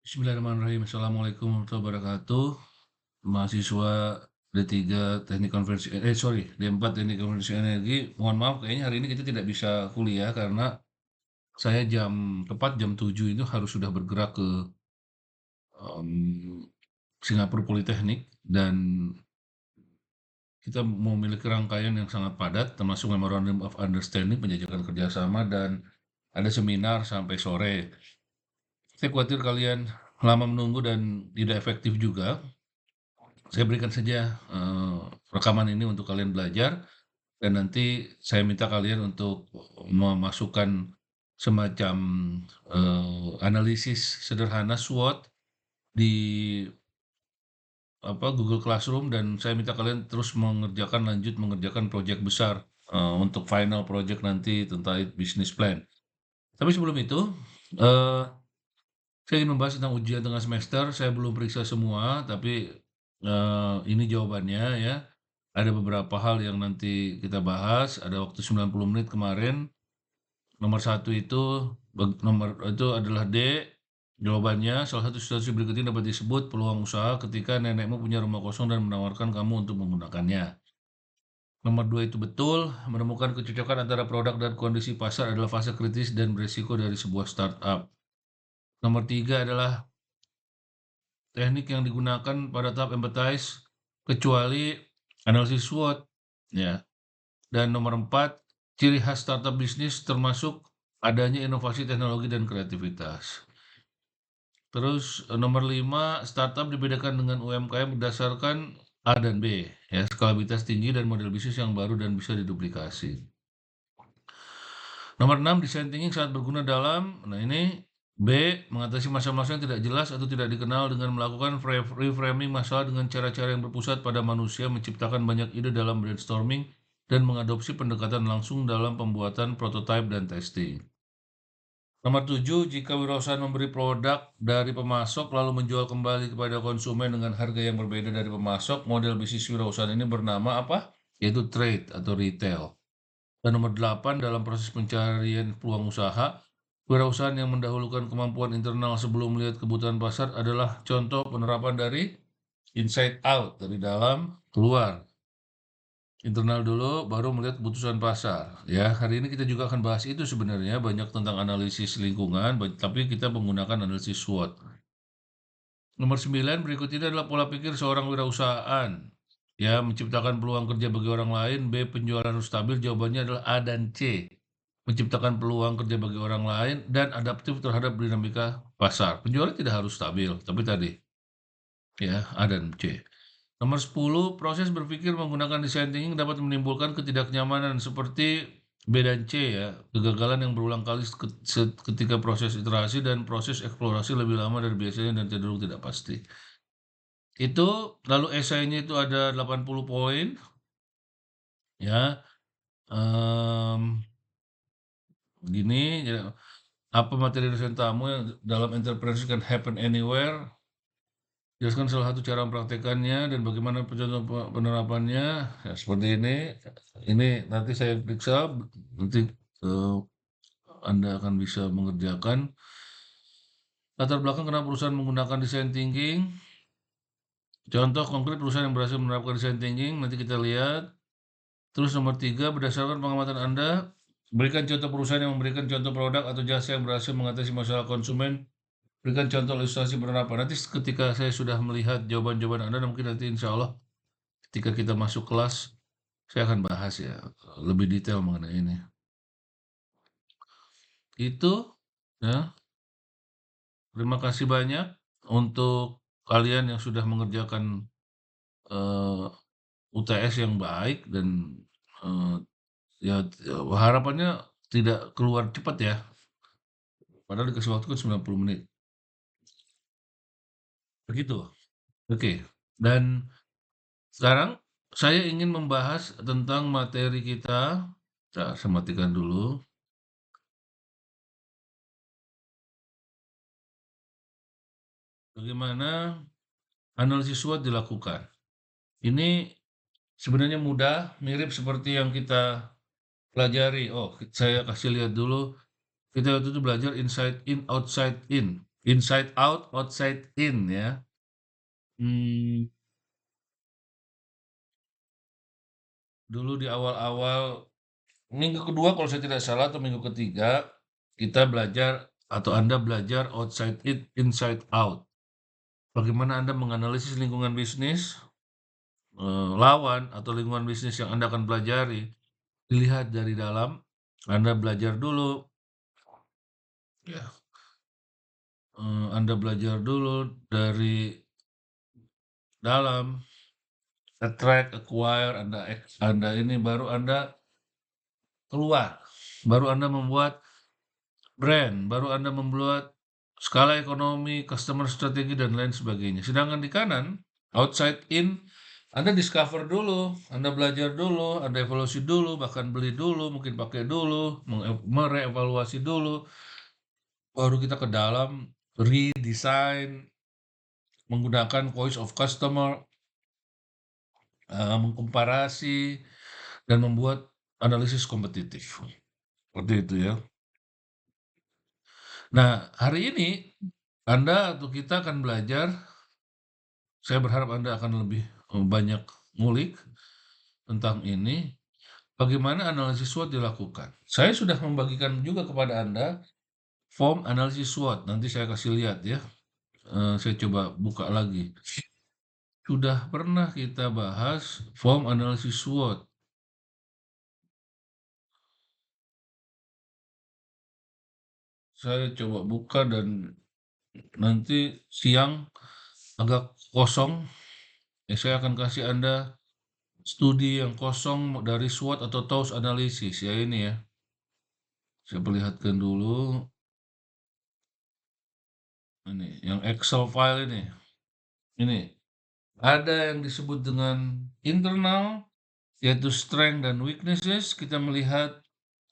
Bismillahirrahmanirrahim. Assalamualaikum warahmatullahi wabarakatuh. Mahasiswa D3 Teknik Konversi, D4 Teknik Konversi Energi. Mohon maaf, kayaknya hari ini kita tidak bisa kuliah karena saya tepat jam 7 itu harus sudah bergerak ke em, Singapura Politeknik dan kita memiliki rangkaian yang sangat padat, termasuk Memorandum of Understanding, penjajakan kerjasama, dan ada seminar sampai sore. Saya khawatir kalian lama menunggu dan tidak efektif juga. Saya berikan saja rekaman ini untuk kalian belajar dan nanti saya minta kalian untuk memasukkan semacam analisis sederhana SWOT di Google Classroom dan saya minta kalian terus lanjut mengerjakan proyek besar untuk final project nanti tentang business plan. Tapi sebelum itu, eh, saya ingin membahas tentang ujian tengah semester. Saya belum periksa semua, tapi ini jawabannya ya. Ada beberapa hal yang nanti kita bahas. Ada waktu 90 menit kemarin. Nomor satu itu nomor itu adalah D. Jawabannya, salah satu situasi berikut ini dapat disebut peluang usaha ketika nenekmu punya rumah kosong dan menawarkan kamu untuk menggunakannya. Nomor dua itu betul, menemukan kecocokan antara produk dan kondisi pasar adalah fase kritis dan beresiko dari sebuah startup. Nomor tiga adalah teknik yang digunakan pada tahap empathize kecuali analisis SWOT, ya. Dan nomor 4, ciri khas startup bisnis termasuk adanya inovasi teknologi dan kreativitas. Terus nomor 5, startup dibedakan dengan UMKM berdasarkan A dan B, ya, skalabilitas tinggi dan model bisnis yang baru dan bisa diduplikasi. Nomor 6, desain thinking sangat berguna nah ini B, mengatasi masalah-masalah yang tidak jelas atau tidak dikenal dengan melakukan reframing masalah dengan cara-cara yang berpusat pada manusia, menciptakan banyak ide dalam brainstorming, dan mengadopsi pendekatan langsung dalam pembuatan prototipe dan testing. Nomor 7, jika wirausaha memberi produk dari pemasok lalu menjual kembali kepada konsumen dengan harga yang berbeda dari pemasok, model bisnis wirausaha ini bernama apa? Yaitu trade atau retail. Dan nomor 8, dalam proses pencarian peluang usaha, wirausahaan yang mendahulukan kemampuan internal sebelum melihat kebutuhan pasar adalah contoh penerapan dari inside out, dari dalam keluar. Internal dulu, baru melihat kebutuhan pasar. Ya, hari ini kita juga akan bahas itu sebenarnya, banyak tentang analisis lingkungan, tapi kita menggunakan analisis SWOT. Nomor 9, berikut ini adalah pola pikir seorang wirausahaan. Ya, menciptakan peluang kerja bagi orang lain. B, penjualan harus stabil. Jawabannya adalah A dan C. Menciptakan peluang kerja bagi orang lain dan adaptif terhadap dinamika pasar. Penjualan tidak harus stabil, tapi tadi ya A dan C. Nomor 10, proses berpikir menggunakan design thinking dapat menimbulkan ketidaknyamanan seperti B dan C ya, kegagalan yang berulang kali ketika proses iterasi dan proses eksplorasi lebih lama dari biasanya dan cenderung tidak pasti. Itu lalu esainya itu ada 80 poin ya. Em, Gini ya, apa materi dosen tamu yang dalam entrepreneurship can happen anywhere? Jelaskan salah satu cara mempraktekannya dan bagaimana contoh penerapannya. Ya, seperti ini. Ini nanti saya periksa, nanti eh, Anda akan bisa mengerjakan. Latar belakang kenapa perusahaan menggunakan design thinking. Contoh konkret perusahaan yang berhasil menerapkan design thinking, nanti kita lihat. Terus nomor 3, berdasarkan pengamatan Anda, berikan contoh perusahaan yang memberikan contoh produk atau jasa yang berhasil mengatasi masalah konsumen. Berikan contoh ilustrasi penerapan. Nanti ketika saya sudah melihat jawaban-jawaban Anda, mungkin nanti insya Allah ketika kita masuk kelas, saya akan bahas ya lebih detail mengenai ini. Itu ya. Terima kasih banyak untuk kalian yang sudah mengerjakan eh, UTS yang baik dan eh, ya harapannya tidak keluar cepat ya. Padahal dikasih waktu kan 90 menit. Begitu. Oke. Dan sekarang saya ingin membahas tentang materi kita. Saya matikan dulu. Bagaimana analisis SWOT dilakukan. Ini sebenarnya mudah, mirip seperti yang kita pelajari. Oh, saya kasih lihat dulu. Kita waktu itu belajar inside in, outside in. inside out, outside in ya. Mmm, dulu di awal-awal minggu kedua kalau saya tidak salah atau minggu ketiga, kita belajar atau Anda belajar outside in, inside out. Bagaimana Anda menganalisis lingkungan bisnis, lawan atau lingkungan bisnis yang Anda akan pelajari, dilihat dari dalam. Anda belajar dulu ya, Anda belajar dulu dari dalam, attract, acquire, Anda ini baru Anda keluar, baru Anda membuat brand, baru Anda membuat skala ekonomi, customer strategi, dan lain sebagainya. Sedangkan di kanan, outside in, Anda discover dulu, Anda belajar dulu, Anda evaluasi dulu, bahkan beli dulu, mungkin pakai dulu, merevaluasi dulu, baru kita ke dalam, redesign, menggunakan voice of customer, mengkomparasi, dan membuat analisis kompetitif. Seperti itu ya. Nah, hari ini Anda atau kita akan belajar, saya berharap Anda akan lebih banyak ngulik tentang ini, bagaimana analisis SWOT dilakukan. Saya sudah membagikan juga kepada Anda form analisis SWOT, nanti saya kasih lihat ya. Saya coba buka lagi. Sudah pernah kita bahas form analisis SWOT. Saya coba buka dan nanti siang agak kosong, ya saya akan kasih Anda studi yang kosong dari SWOT atau TOWS analisis ya ini ya. Saya perlihatkan dulu ini yang Excel file ini. Ini ada yang disebut dengan internal yaitu strength dan weaknesses. Kita melihat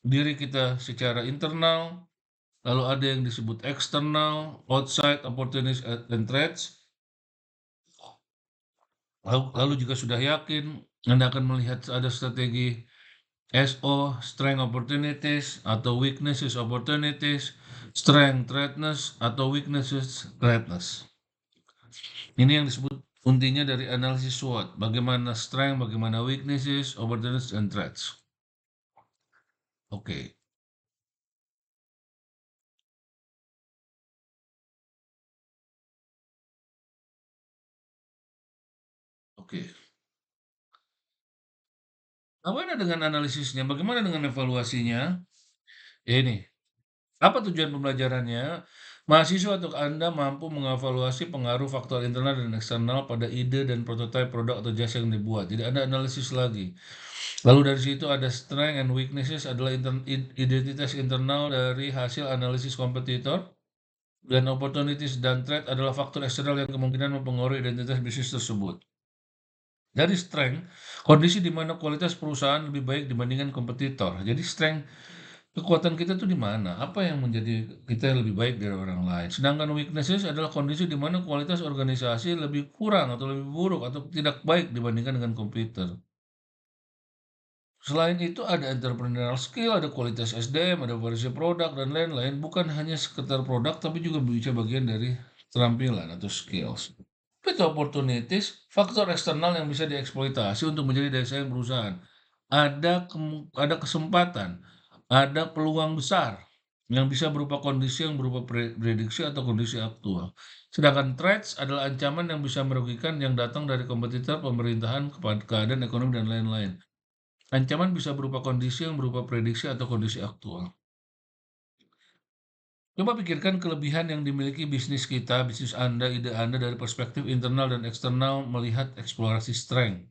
diri kita secara internal. Lalu ada yang disebut eksternal, outside opportunities and threats. Lalu juga sudah yakin Anda akan melihat ada strategi SO, strength opportunities atau weaknesses opportunities, strength threatness atau weaknesses threatness. Ini yang disebut intinya dari analisis SWOT. Bagaimana strength, bagaimana weaknesses, opportunities, and threats. Oke, oke. Bagaimana dengan analisisnya? Bagaimana dengan evaluasinya? Ini, apa tujuan pembelajarannya? Mahasiswa atau Anda mampu mengevaluasi pengaruh faktor internal dan eksternal pada ide dan prototipe produk atau jasa yang dibuat. Jadi Anda analisis lagi. Lalu dari situ ada strength and weaknesses adalah identitas internal dari hasil analisis kompetitor, dan opportunities dan threat adalah faktor eksternal yang kemungkinan mempengaruhi identitas bisnis tersebut. Dari strength, kondisi di mana kualitas perusahaan lebih baik dibandingkan kompetitor. Jadi strength, kekuatan kita tuh di mana? Apa yang menjadi kita lebih baik dari orang lain? Sedangkan weaknesses adalah kondisi di mana kualitas organisasi lebih kurang atau lebih buruk atau tidak baik dibandingkan dengan komputer. Selain itu ada entrepreneurial skill, ada kualitas SDM, ada variasi produk, dan lain-lain. Bukan hanya sekedar produk, tapi juga bisa bagian dari keterampilan atau skills. Itu opportunities, faktor eksternal yang bisa dieksploitasi untuk menjadi daya saing perusahaan. Ada kesempatan, ada peluang besar yang bisa berupa kondisi yang berupa prediksi atau kondisi aktual. Sedangkan threats adalah ancaman yang bisa merugikan yang datang dari kompetitor, pemerintahan, keadaan ekonomi, dan lain-lain. Ancaman bisa berupa kondisi yang berupa prediksi atau kondisi aktual. Coba pikirkan kelebihan yang dimiliki bisnis kita, bisnis Anda, ide Anda dari perspektif internal dan eksternal melihat eksplorasi strength.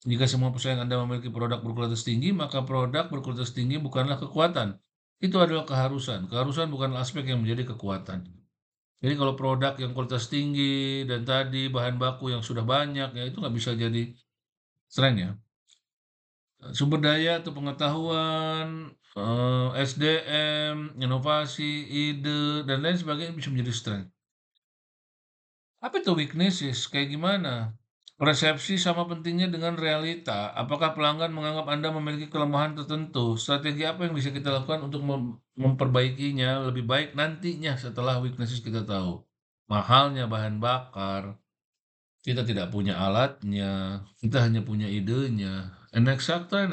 Jika semua pesaing Anda memiliki produk berkualitas tinggi, maka produk berkualitas tinggi bukanlah kekuatan. Itu adalah keharusan. Keharusan bukan aspek yang menjadi kekuatan. Jadi kalau produk yang kualitas tinggi dan tadi bahan baku yang sudah banyak, ya itu nggak bisa jadi strength ya. Sumber daya atau pengetahuan, SDM, inovasi, ide, dan lain sebagainya bisa menjadi strength. Apa itu weaknesses? Kayak gimana? Persepsi sama pentingnya dengan realita. Apakah pelanggan menganggap Anda memiliki kelemahan tertentu? Strategi apa yang bisa kita lakukan untuk memperbaikinya lebih baik nantinya setelah weaknesses kita tahu? Mahalnya bahan bakar, kita tidak punya alatnya, kita hanya punya idenya. And et cetera.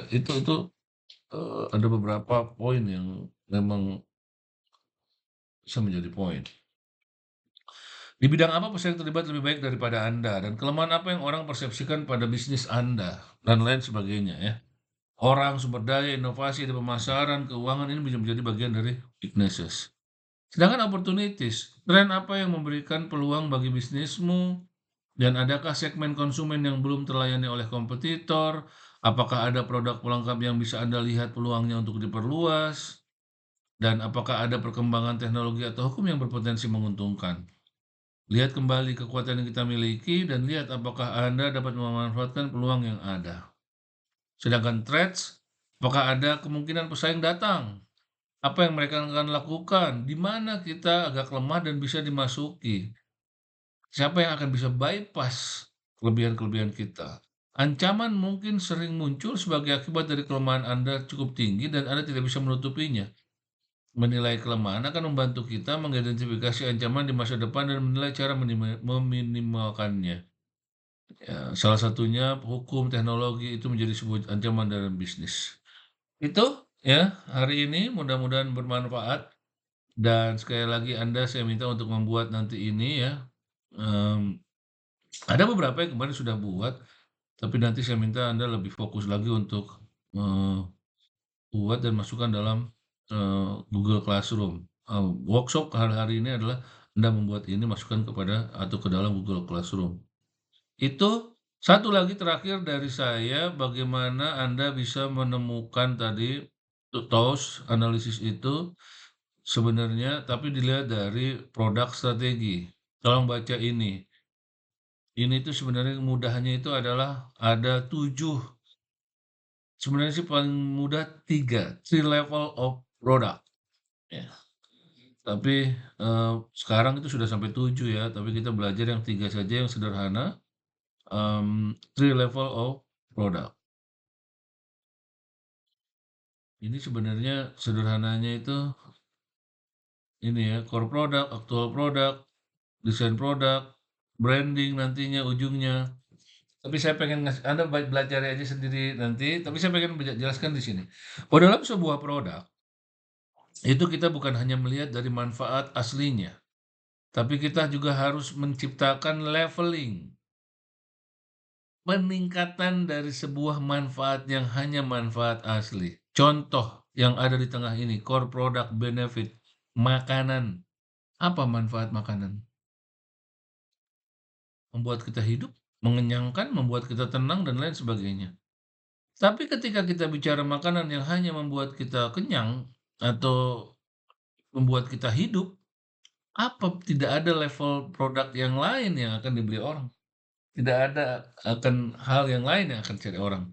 Itu ada beberapa poin yang memang bisa menjadi poin. Di bidang apa pesaing terlibat lebih baik daripada Anda? Dan kelemahan apa yang orang persepsikan pada bisnis Anda? Dan lain sebagainya ya. Orang, sumber daya, inovasi, dan pemasaran, keuangan ini bisa menjadi bagian dari weaknesses. Sedangkan opportunities, tren apa yang memberikan peluang bagi bisnismu? Dan adakah segmen konsumen yang belum terlayani oleh kompetitor? Apakah ada produk pelengkap yang bisa Anda lihat peluangnya untuk diperluas? Dan apakah ada perkembangan teknologi atau hukum yang berpotensi menguntungkan? Lihat kembali kekuatan yang kita miliki dan lihat apakah Anda dapat memanfaatkan peluang yang ada. Sedangkan threats, apakah ada kemungkinan pesaing datang? Apa yang mereka akan lakukan? Di mana kita agak lemah dan bisa dimasuki? Siapa yang akan bisa bypass kelebihan-kelebihan kita? Ancaman mungkin sering muncul sebagai akibat dari kelemahan Anda cukup tinggi dan Anda tidak bisa menutupinya. Menilai kelemahan akan membantu kita mengidentifikasi ancaman di masa depan dan menilai cara meminimalkannya. Ya, salah satunya hukum teknologi itu menjadi sebuah ancaman dalam bisnis. Itu ya hari ini mudah-mudahan bermanfaat dan sekali lagi Anda saya minta untuk membuat nanti ini ya. em, ada beberapa yang kemarin sudah buat, tapi nanti saya minta Anda lebih fokus lagi untuk eh, buat dan masukkan dalam Google Classroom. Workshop hari-hari ini adalah Anda membuat ini masukkan kepada atau ke dalam Google Classroom. Itu satu lagi terakhir dari saya, bagaimana Anda bisa menemukan tadi tools analisis itu sebenarnya, tapi dilihat dari produk strategi. Tolong baca ini. Ini tuh sebenarnya mudahnya itu adalah ada 7, sebenarnya sih paling mudah 3, 3 level of product, ya. Tapi, sekarang itu sudah sampai 7 ya, tapi kita belajar yang 3 saja yang sederhana, 3 level of product. Ini sebenarnya sederhananya itu ini ya, core product, actual product, desain produk, branding nantinya ujungnya. Tapi saya pengen Anda belajar aja sendiri nanti, tapi saya pengen jelaskan di sini. Bahwa dalam sebuah produk, itu kita bukan hanya melihat dari manfaat aslinya, tapi kita juga harus menciptakan leveling, peningkatan dari sebuah manfaat yang hanya manfaat asli. Contoh yang ada di tengah ini, core product benefit, makanan. Apa manfaat makanan? Membuat kita hidup, mengenyangkan, membuat kita tenang, dan lain sebagainya. Tapi ketika kita bicara makanan yang hanya membuat kita kenyang atau membuat kita hidup, apa tidak ada level produk yang lain yang akan dibeli orang? Tidak ada akan hal yang lain yang akan dicari orang.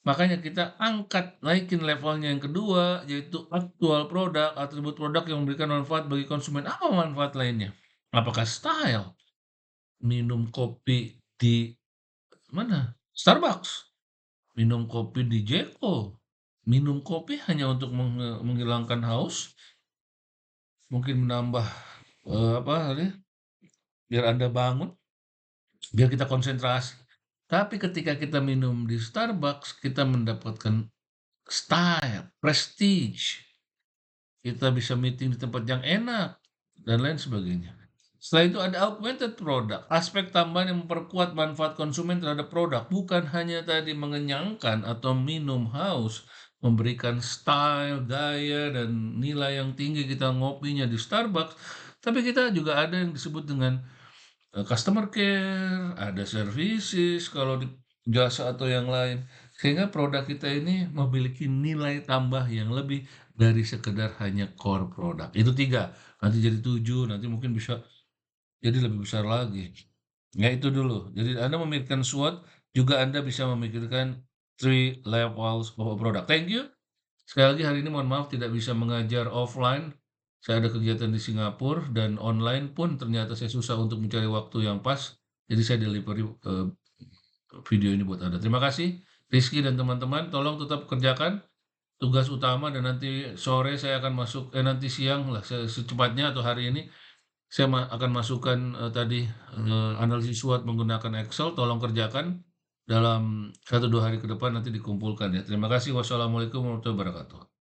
Makanya kita angkat, naikin levelnya yang kedua, yaitu aktual produk, atribut produk yang memberikan manfaat bagi konsumen. Apa manfaat lainnya? Apakah style? Minum kopi di mana? Starbucks, minum kopi di Jeko, minum kopi hanya untuk menghilangkan haus, mungkin menambah, apa tadi, biar Anda bangun, biar kita konsentrasi. Tapi ketika kita minum di Starbucks, kita mendapatkan style, prestige, kita bisa meeting di tempat yang enak, dan lain sebagainya. Setelah itu ada augmented product, aspek tambahan yang memperkuat manfaat konsumen terhadap produk, bukan hanya tadi mengenyangkan atau minum haus, memberikan style, gaya, dan nilai yang tinggi kita ngopinya di Starbucks, tapi kita juga ada yang disebut dengan customer care, ada services kalau di jasa atau yang lain. Sehingga produk kita ini memiliki nilai tambah yang lebih dari sekedar hanya core produk. Itu 3, nanti jadi 7, nanti mungkin bisa jadi lebih besar lagi. Ya itu dulu. Jadi Anda memikirkan SWOT, juga Anda bisa memikirkan 3 levels of product. Thank you. Sekali lagi hari ini mohon maaf tidak bisa mengajar offline. Saya ada kegiatan di Singapura dan online pun ternyata saya susah untuk mencari waktu yang pas. Jadi saya delivery, video ini buat Anda. Terima kasih Rizky dan teman-teman, tolong tetap kerjakan tugas utama dan nanti sore saya akan nanti siang lah secepatnya atau hari ini saya akan masukkan, tadi, analisis SWOT menggunakan Excel, tolong kerjakan dalam 1-2 hari ke depan nanti dikumpulkan ya. Terima kasih. Wassalamualaikum warahmatullahi wabarakatuh.